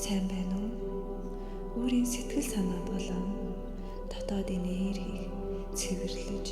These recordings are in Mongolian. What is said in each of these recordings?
Сайн байна уу? Өөрийн сэтгэл санаа болон дотоод энергийг цэвэрлэж,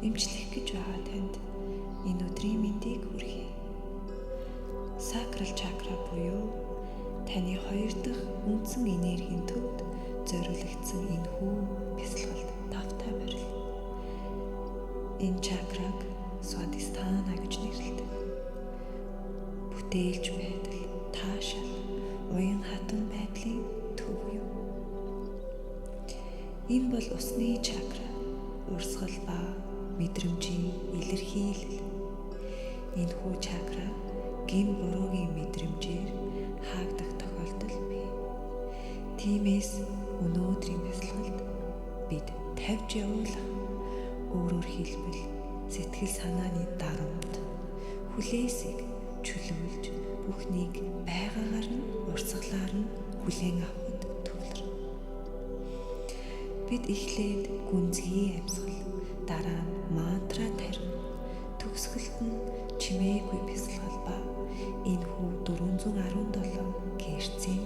эмчлэх гэж байгаа танд энэ өдрийн мэндийг хүргэе. Сакрал чакра буюу таны 2 дахь үндсэн энергийн төвд зориулагдсан энэхүү бясалгалд тавтай барил. Энэ чакраг Свадистана гэж нэрлэдэг. Бүтээлч байдал, таашаал, уян хатан байдлын төв юм. Энэ бол усны чакра, урсгал ба мэдрэмжийн илэрхийлэл. Энэхүү чакра гин буруугийн мэдрэмжээр хаагдах тохиолдол бий. Тиймээс өнөөдрийн бясалгалд бид тавьж явуулах, өөрөөр хэлбэл сэтгэл санааны дарамт, хүлээсийг чөлөөлж бүхнийг байгаагаар нь урсгалаар нь хүлээн авахд төвлөр. Бид эхлээд гүнзгий амьсгал, дараа нь мантра тарин, төгсгөлт нь чимээгүй бясалгал ба энэхүү 417 герцийн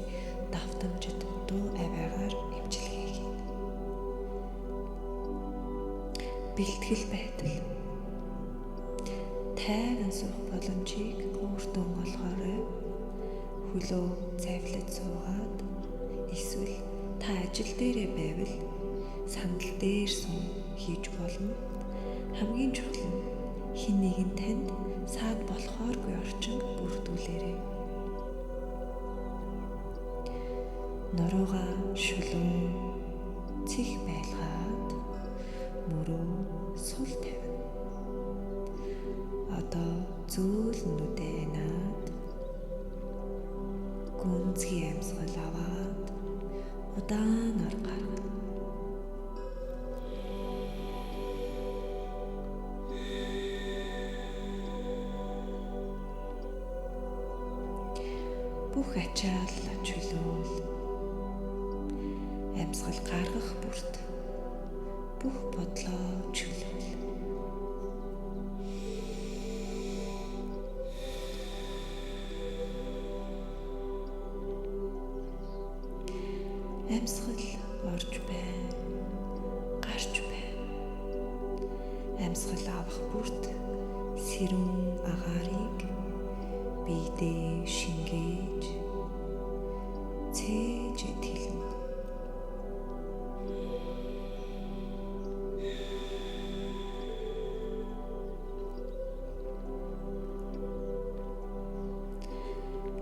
давтамжит дуу авиагаар эмчилгээ хийнэ. Бэлтгэл байдал. Тайван суух боломжийг өөртөө олгоорой. Хөлөө завлаж суугаад эсвэл та ажил дээрээ байвал сандал дээр сун хийж болно. Хамгийн чухал нь хэн нэгэн танд саад болохооргүй орчин бүрдүүлээрэй. Нуруугаа шулуун цэх байлгаад мөрөө сул тавина. Одоо зөөл нүдээ наад гүнзгий амьсгал аваад удаанаар гаргана. Бүх ачаалал чөлөөл амьсгал гаргах бүрт бүх бодлоо чөлөөл. Амьсгал орж байна, гарч байна. Амьсгал авах бүрт сэрүүн агаарыг биедээ шингээж цээж тэлнэ.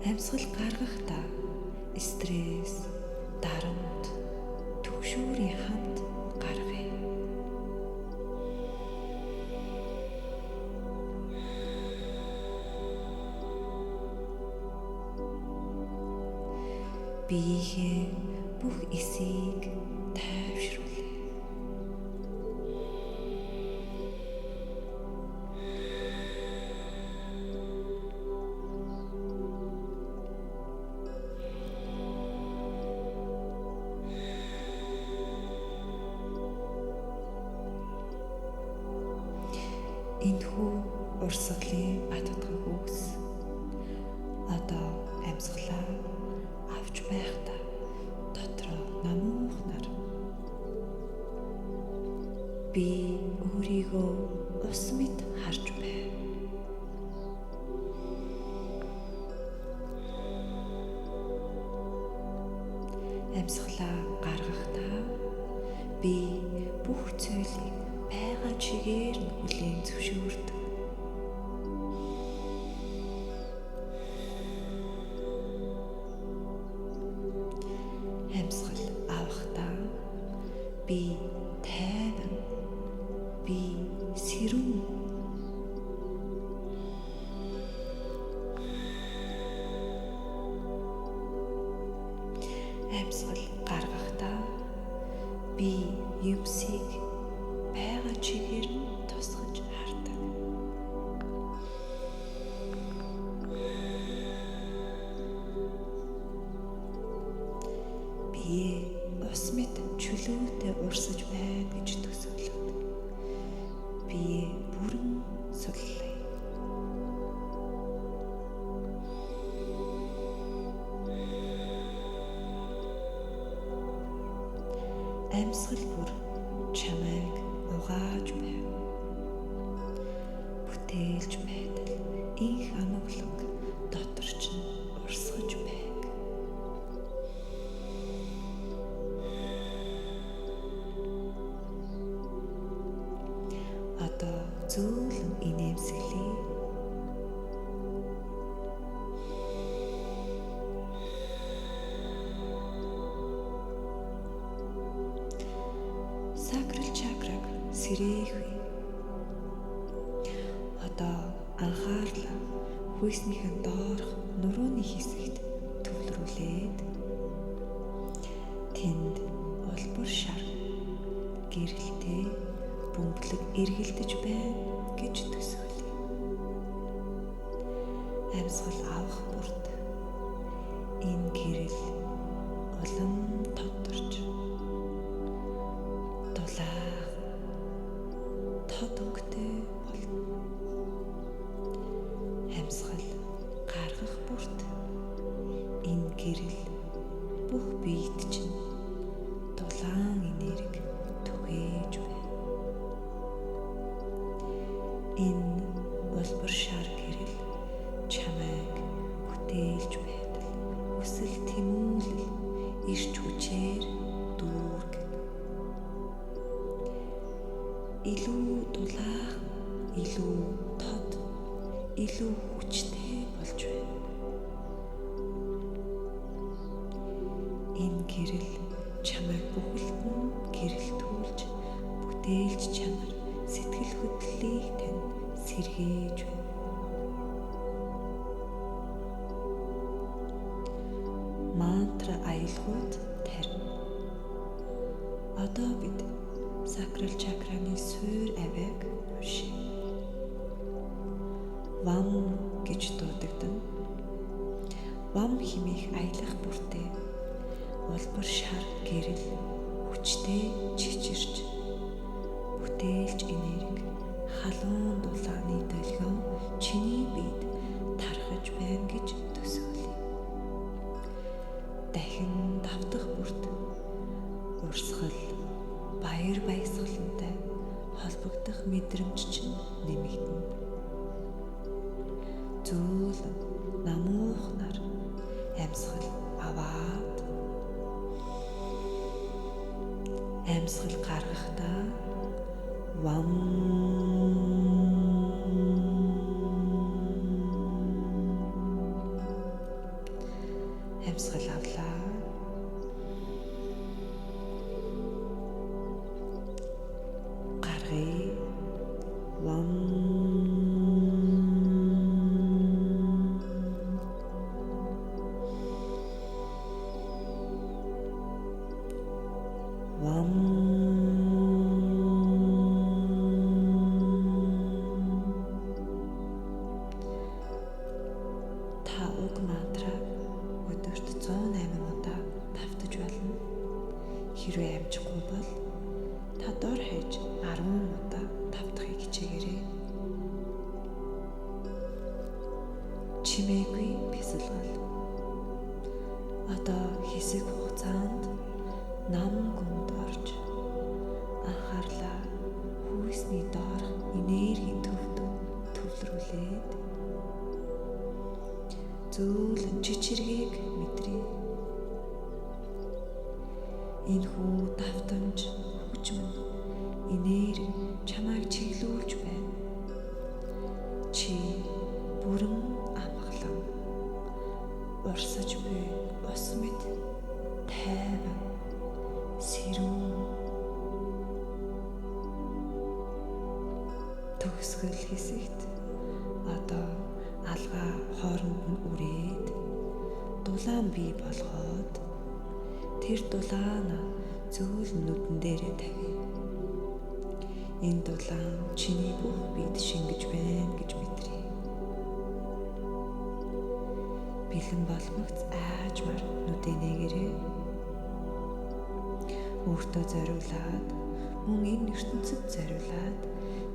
Амьсгал гаргахдаа стресс, дарамт, түгшүүрийн хамт гаргая. Биеийн бүх эсийг тайвшруулъя. Энэхүү урсгалын баттгах үгс одоо амьсгалаа авч байхдаа дотроо намуухнаар би өөрийгөө ус мэт харж байна. Амьсгалаа гаргахдаа би бүх зүйлийг байгаа чигээр нь хүлээн зөвшөөрдөг. Амьсгал авахдаа би тайван, би сэрүүн. Амьсгал гаргахдаа би юмсыг байгаа чигээр нь тусгаж хардаг. Бие ус мэт чөлөөтэй урсаж байна гэж төсөөлөд бие бүрэн суллая. Амьсгал бүр чамайг угааж байв. Бүтээлж байтал инх амгаланг дотор чинь урсгаж байг. Одоо зөөлөн инээмсэглэе. Сакрал чакраг сэрээхүй. Одоо анхаарлаа хүйснийхэн доорх нурууны хэсэгт төвлөрүүлээд тэнд улбар шар гэрэлтэй бөмбөлөг эргэлдэж байна гэж төсөөлье. Амьсгал авах бүрт энэ гэрэл улам тодорч дулаах тод өнгөтэй болно. Амьсгал гаргах бүрт энэ гэрэл бүх биед чинь дулаан энерги түгээж байна. Энэ улбар шар гэрэл чамайг бүтээлж байтал хүсэл тэмүүлэл ирч хүчээр дүүргэн. Илүү дулаах, илүү тод, илүү хүчтэй болж байна. Энэ гэрэл чамайг бүхэлдэн гэрэлтүүлж бүтээлж чанар сэтгэл хөдлөлийг тань сэргээж байна. Мантра аялгууд тарина. Одоо бид сакрал чакраны суур авийг уншийе. Вам гэж дуудагдана. Вам хэмээх аялах бүртээ улбар шар гэрэл хүчтэй чичирч бүтээлж энерги халуун дулааны долгион чиний биед тархаж байна гэж төсөөлье. Дахин давтах бүрт урсгал баяр баясгалантай холбогдох мэдрэмж чинь нэмэгдэнэ. Зөөлөн намуухнаар амьсгал аваад амьсгал гаргахдаа вам амьсгал авлаа. Гаргая. Вам та уг мантраг өдөрт 108 удаа давтаж болно. Хэрвээ амжихгүй бол та дор хаяж 10 удаа давтахыг хичээгээрэй. Чимээгүй бясалгал. Одоо хэсэг хугацаанд нам гүнд орж анхаарлаа хүйсний доорх энергийн төвд төвлөрүүлээд зөөлөн чичиргийг мэдрээ. Энэхүү давтамж хүчмэн энерги чамайг чиглүүлж байна. Чи бүрэн амгалан урсаж буй ус мэт тайван сэрүүн төгсгөл хэсэгт одоо алгаа хооронд нь үрээд дулаан бий болгоод тэр дулаана зөөл нүдэн дээрээ тавь. Энэ дулаан чиний бүх биед шингэж байна гэж мэдрээ. Бэлэн болмогц аажмаар нүдээ нээгээрээ өөртөө зориулаад мөн энэ ертөнцид зориулаад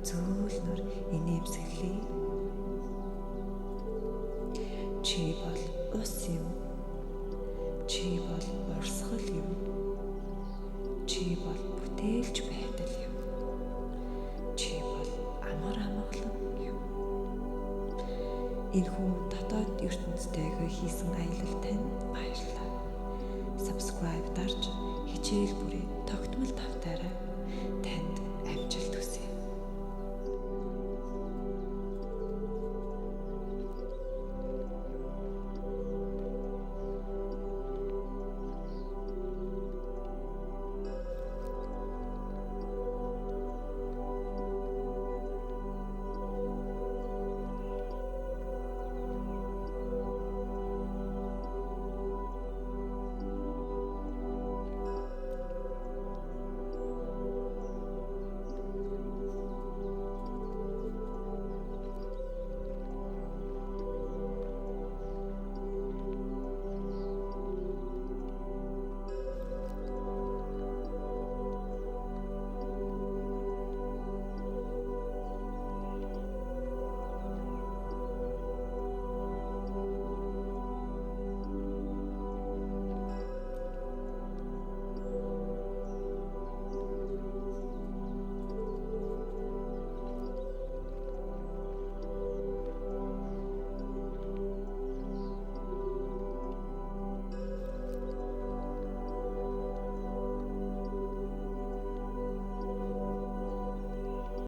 зөөлнөр инээмсэглэе. Чи бол ус юм. Чи бол урсгал юм. Чи бол бүтээлч байдал юм. Чи бол амар амгалан юм. Энэхүү дотоод ертөнцтэйгээ хийсэн аялал танд баярлалаа. Subscribe дарж хичээл бүрийн тогтмол тавтаарай.